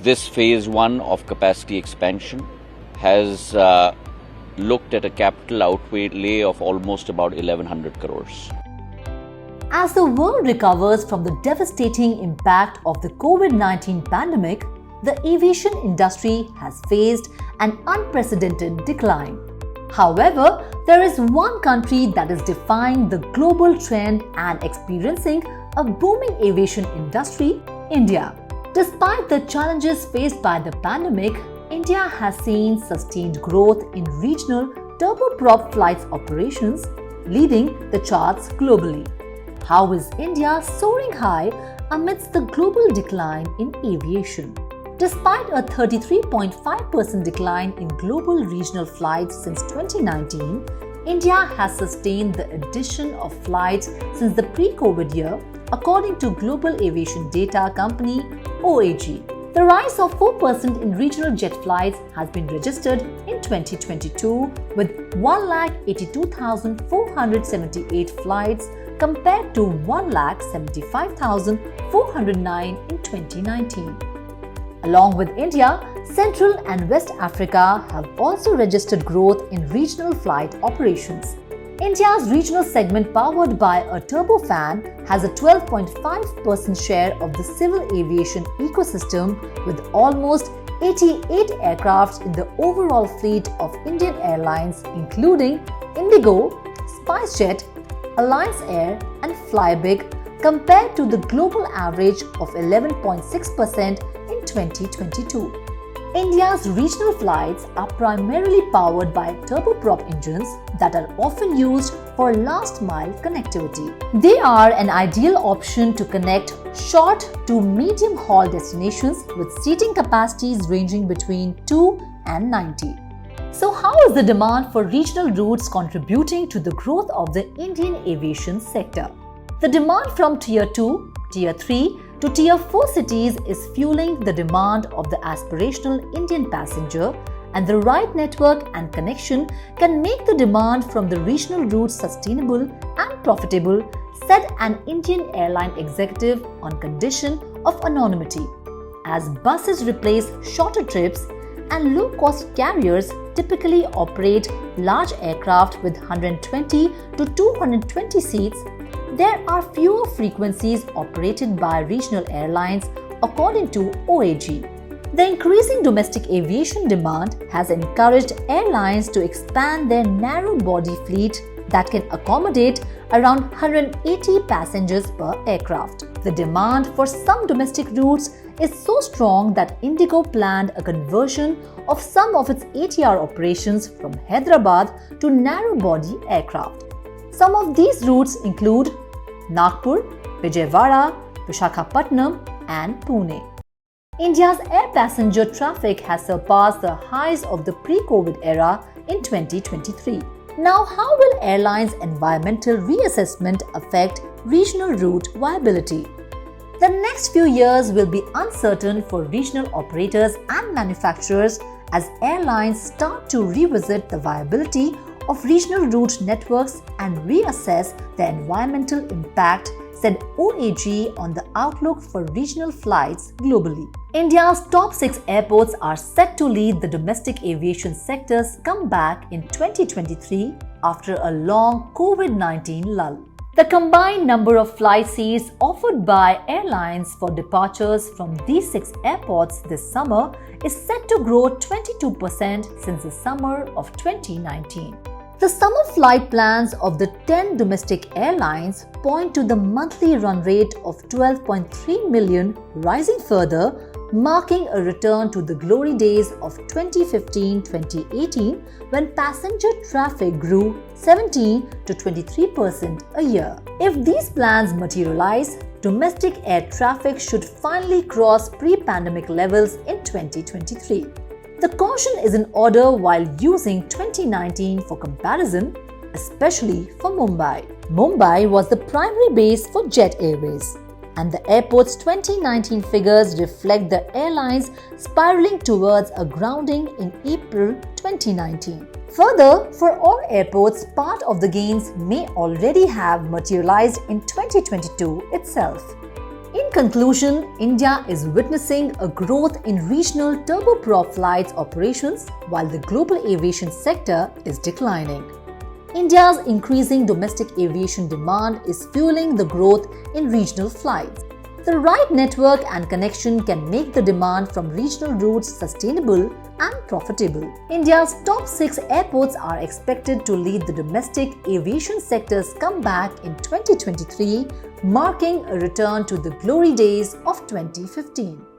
This phase 1 of capacity expansion has looked at a capital outlay of almost about 1100 crores. As the world recovers from the devastating impact of the COVID-19 pandemic, the aviation industry has faced an unprecedented decline. However, there is one country that is defying the global trend and experiencing a booming aviation industry: India. Despite the challenges faced by the pandemic, India has seen sustained growth in regional turboprop flights operations, leading the charts globally. How is India soaring high amidst the global decline in aviation? Despite a 33.5% decline in global regional flights since 2019, India has sustained the addition of flights since the pre-COVID year, according to global aviation data company OAG. The rise of 4% in regional jet flights has been registered in 2022 with 182,478 flights compared to 175,409 in 2019. Along with India, Central and West Africa have also registered growth in regional flight operations. India's regional segment, powered by a turbofan, has a 12.5% share of the civil aviation ecosystem, with almost 88 aircraft in the overall fleet of Indian airlines, including Indigo, SpiceJet, Alliance Air and Flybig, compared to the global average of 11.6% in 2022. India's regional flights are primarily powered by turboprop engines that are often used for last-mile connectivity. They are an ideal option to connect short to medium-haul destinations with seating capacities ranging between 2 and 90. So how is the demand for regional routes contributing to the growth of the Indian aviation sector? The demand from Tier 2, Tier 3 to Tier 4 cities is fueling the demand of the aspirational Indian passenger, and the right network and connection can make the demand from the regional routes sustainable and profitable, said an Indian airline executive on condition of anonymity. As buses replace shorter trips and low-cost carriers typically operate large aircraft with 120 to 220 seats, there are fewer frequencies operated by regional airlines, according to OAG. The increasing domestic aviation demand has encouraged airlines to expand their narrow-body fleet that can accommodate around 180 passengers per aircraft. The demand for some domestic routes is so strong that Indigo planned a conversion of some of its ATR operations from Hyderabad to narrow-body aircraft. Some of these routes include Nagpur, Vijayawada, Visakhapatnam and Pune. India's air passenger traffic has surpassed the highs of the pre-COVID era in 2023. Now, how will airlines' environmental reassessment affect regional route viability? The next few years will be uncertain for regional operators and manufacturers as airlines start to revisit the viability of regional route networks and reassess the environmental impact, said OAG on the outlook for regional flights globally. India's top 6 airports are set to lead the domestic aviation sector's comeback in 2023 after a long COVID-19 lull. The combined number of flight seats offered by airlines for departures from these 6 airports this summer is set to grow 22% since the summer of 2019. The summer flight plans of the 10 domestic airlines point to the monthly run rate of 12.3 million, rising further, marking a return to the glory days of 2015-2018 when passenger traffic grew 17 to 23% a year. If these plans materialize, domestic air traffic should finally cross pre-pandemic levels in 2023. The caution is in order while using 2019 for comparison, especially for Mumbai. Mumbai was the primary base for Jet Airways, and the airport's 2019 figures reflect the airlines spiraling towards a grounding in April 2019. Further, for all airports, part of the gains may already have materialized in 2022 itself. In conclusion, India is witnessing a growth in regional turboprop flights operations while the global aviation sector is declining. India's increasing domestic aviation demand is fueling the growth in regional flights. The right network and connection can make the demand from regional routes sustainable and profitable. India's top 6 airports are expected to lead the domestic aviation sector's comeback in 2023, marking a return to the glory days of 2015.